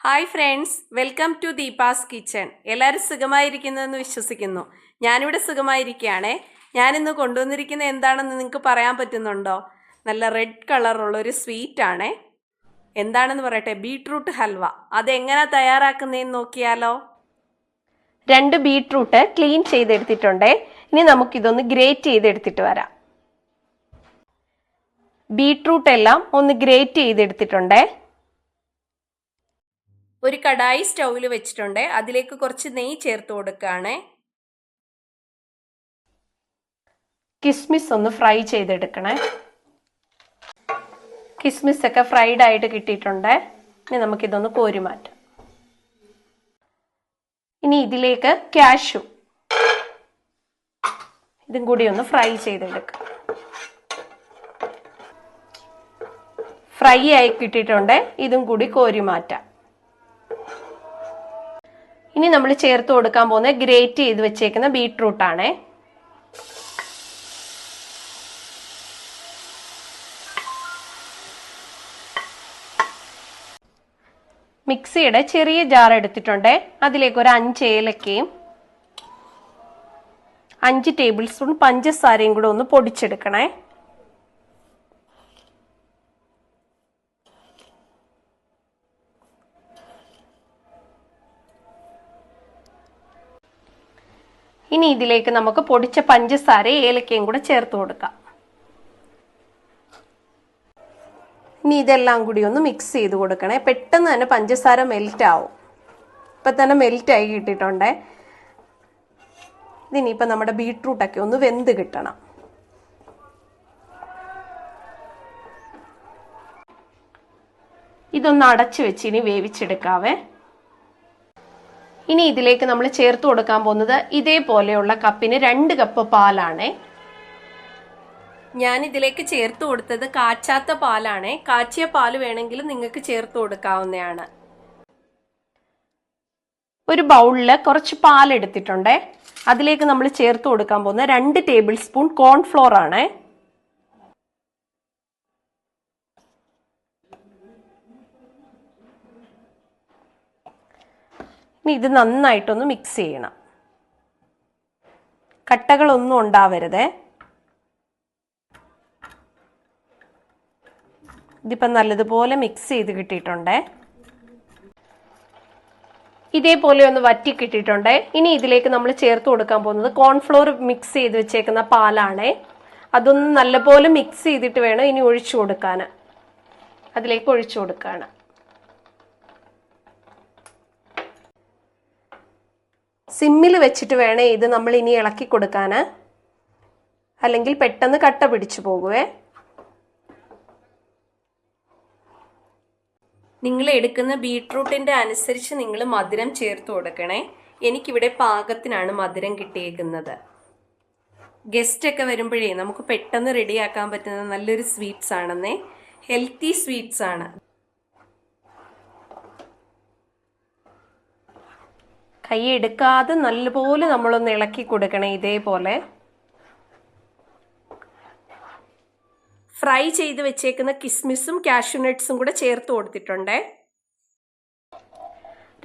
Hi friends, welcome to Deepa's kitchen. എല്ലാവരും സുഖമായിരിക്കുന്നതെന്ന് വിശ്വസിക്കുന്നു. ഞാനിവിടെ സുഖമായിരിക്കുകയാണേ. ഞാനിന്ന് കൊണ്ടുവന്നിരിക്കുന്നത് എന്താണെന്ന് നിങ്ങൾക്ക് പറയാൻ പറ്റുന്നുണ്ടോ? നല്ല റെഡ് കളറുള്ളൊരു സ്വീറ്റാണേ. എന്താണെന്ന് പറയട്ടെ, ബീട്രൂട്ട് ഹൽവ. അതെങ്ങനെ തയ്യാറാക്കുന്നതെന്ന് നോക്കിയാലോ? 2 ബീട്രൂട്ട് ക്ലീൻ ചെയ്തെടുത്തിട്ടുണ്ടേ. ഇനി നമുക്കിതൊന്ന് ഗ്രേറ്റ് ചെയ്തെടുത്തിട്ട് വരാം. ബീട്രൂട്ട് എല്ലാം ഒന്ന് ഗ്രേറ്റ് ചെയ്തെടുത്തിട്ടുണ്ടേ. ഒരു കടായി സ്റ്റൗവിൽ വെച്ചിട്ടുണ്ട്. അതിലേക്ക് കുറച്ച് നെയ്യ് ചേർത്ത് കൊടുക്കുകയാണ്. കിസ്മിസ് ഒന്ന് ഫ്രൈ ചെയ്തെടുക്കണേ. കിസ്മിസ് ഒക്കെ ഫ്രൈഡ് ആയിട്ട് കിട്ടിയിട്ടുണ്ട്. ഇനി നമുക്കിതൊന്ന് കോരി മാറ്റാം. ഇനി ഇതിലേക്ക് കാഷ്യൂ, ഇതും കൂടി ഒന്ന് ഫ്രൈ ചെയ്തെടുക്കാം. ഫ്രൈ ആയി കിട്ടിയിട്ടുണ്ട്. ഇതും കൂടി കോരി മാറ്റാം. ഇനി നമ്മൾ ചേർത്ത് കൊടുക്കാൻ പോകുന്നത് ഗ്രേറ്റ് ചെയ്ത് വെച്ചേക്കുന്ന ബീട്രൂട്ട് ആണ്. മിക്സിയുടെ ചെറിയ ജാർ എടുത്തിട്ടുണ്ട്. അതിലേക്ക് ഒരു 5 ഏലക്കയും 5 ടേബിൾ സ്പൂൺ പഞ്ചസാരയും കൂടെ ഒന്ന് പൊടിച്ചെടുക്കണേ. ഇനി ഇതിലേക്ക് നമുക്ക് പൊടിച്ച പഞ്ചസാര ഏലക്കയും കൂടെ ചേർത്ത് കൊടുക്കാം. ഇനി ഇതെല്ലാം കൂടി ഒന്ന് മിക്സ് ചെയ്ത് കൊടുക്കണേ. പെട്ടെന്ന് തന്നെ പഞ്ചസാര മെൽറ്റ് ആവും. ഇപ്പം തന്നെ മെൽറ്റ് ആയി കിട്ടിയിട്ടുണ്ടേ. ഇതിനിപ്പോൾ നമ്മുടെ ബീട്രൂട്ടൊക്കെ ഒന്ന് വെന്ത് കിട്ടണം. ഇതൊന്ന് അടച്ചു വെച്ച് ഇനി വേവിച്ചെടുക്കാവേ. ഇനി ഇതിലേക്ക് നമ്മൾ ചേർത്ത് കൊടുക്കാൻ പോകുന്നത് ഇതേപോലെയുള്ള കപ്പിന് 2 കപ്പ് പാലാണ്. ഞാൻ ഇതിലേക്ക് ചേർത്ത് കൊടുത്തത് കാച്ചാത്ത പാലാണ്. കാച്ചിയ പാൽ വേണമെങ്കിൽ നിങ്ങൾക്ക് ചേർത്ത് കൊടുക്കാവുന്നതാണ്. ഒരു ബൗളിൽ കുറച്ച് പാൽ എടുത്തിട്ടുണ്ട്. അതിലേക്ക് നമ്മൾ ചേർത്ത് കൊടുക്കാൻ പോകുന്ന 2 ടേബിൾ സ്പൂൺ കോൺഫ്ലോർ ആണ്. ഇനി ഇത് നന്നായിട്ടൊന്ന് മിക്സ് ചെയ്യണം. കട്ടകളൊന്നും ഉണ്ടാവരുതേ. ഇതിപ്പം നല്ലതുപോലെ മിക്സ് ചെയ്ത് കിട്ടിയിട്ടുണ്ട്. ഇതേപോലെ ഒന്ന് വറ്റി കിട്ടിയിട്ടുണ്ട്. ഇനി ഇതിലേക്ക് നമ്മൾ ചേർത്ത് കൊടുക്കാൻ പോകുന്നത് കോൺഫ്ലോർ മിക്സ് ചെയ്ത് വെച്ചേക്കുന്ന പാലാണ്. അതൊന്ന് നല്ലപോലെ മിക്സ് ചെയ്തിട്ട് വേണം ഇനി ഒഴിച്ചു കൊടുക്കാൻ. അതിലേക്ക് ഒഴിച്ചു കൊടുക്കുകയാണ്. സിമ്മിൽ വെച്ചിട്ട് വേണേ ഇത് നമ്മൾ ഇനി ഇളക്കി കൊടുക്കാൻ, അല്ലെങ്കിൽ പെട്ടെന്ന് കട്ട പിടിച്ചു പോകുവേ. നിങ്ങൾ എടുക്കുന്ന ബീട്രൂട്ടിൻ്റെ അനുസരിച്ച് നിങ്ങൾ മധുരം ചേർത്ത് കൊടുക്കണേ. എനിക്കിവിടെ പാകത്തിനാണ് മധുരം കിട്ടിയേക്കുന്നത്. ഗസ്റ്റൊക്കെ വരുമ്പോഴേ നമുക്ക് പെട്ടെന്ന് റെഡിയാക്കാൻ പറ്റുന്ന നല്ലൊരു സ്വീറ്റ്സ് ആണെന്നേ. ഹെൽത്തി സ്വീറ്റ്സ് ആണ്. കൈ എടുക്കാതെ നല്ലപോലെ നമ്മളൊന്ന് ഇളക്കി കൊടുക്കണേ. ഇതേപോലെ ഫ്രൈ ചെയ്ത് വെച്ചേക്കുന്ന കിസ്മിസും കാഷ്യൂ നട്ട്സും കൂടെ ചേർത്ത് കൊടുത്തിട്ടുണ്ട്.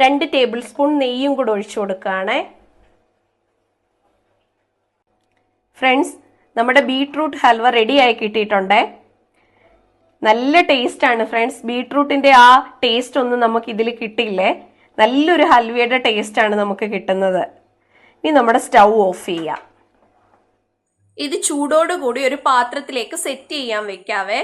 2 ടേബിൾ സ്പൂൺ നെയ്യും കൂടെ ഒഴിച്ചു കൊടുക്കുകയാണ്. ഫ്രണ്ട്സ്, നമ്മുടെ ബീട്രൂട്ട് ഹൽവ റെഡി ആയി കിട്ടിയിട്ടുണ്ട്. നല്ല ടേസ്റ്റ് ആണ് ഫ്രണ്ട്സ്. ബീട്രൂട്ടിന്റെ ആ ടേസ്റ്റ് ഒന്നും നമുക്ക് ഇതിൽ കിട്ടിയില്ലേ. നല്ലൊരു ഹൽവയുടെ ടേസ്റ്റ് ആണ് നമുക്ക് കിട്ടുന്നത്. ഇനി നമ്മുടെ സ്റ്റൗ ഓഫ് ചെയ്യാം. ഇത് ചൂടോടുകൂടി ഒരു പാത്രത്തിലേക്ക് സെറ്റ് ചെയ്യാൻ വെക്കാവേ.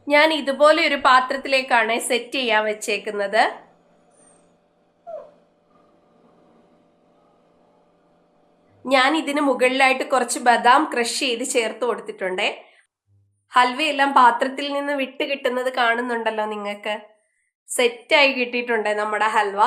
ഞാൻ ഇതുപോലെ ഒരു പാത്രത്തിലേക്കാണ് സെറ്റ് ചെയ്യാൻ വെച്ചേക്കുന്നത്. ഞാൻ ഇതിന് മുകളിലായിട്ട് കുറച്ച് ബദാം ക്രഷ് ചെയ്ത് ചേർത്ത് കൊടുത്തിട്ടുണ്ട്. ഹൽവയെല്ലാം പാത്രത്തിൽ നിന്ന് വിട്ട് കിട്ടുന്നത് കാണുന്നുണ്ടല്ലോ നിങ്ങൾക്ക്. സെറ്റായി കിട്ടിയിട്ടുണ്ട് നമ്മുടെ ഹൽവ.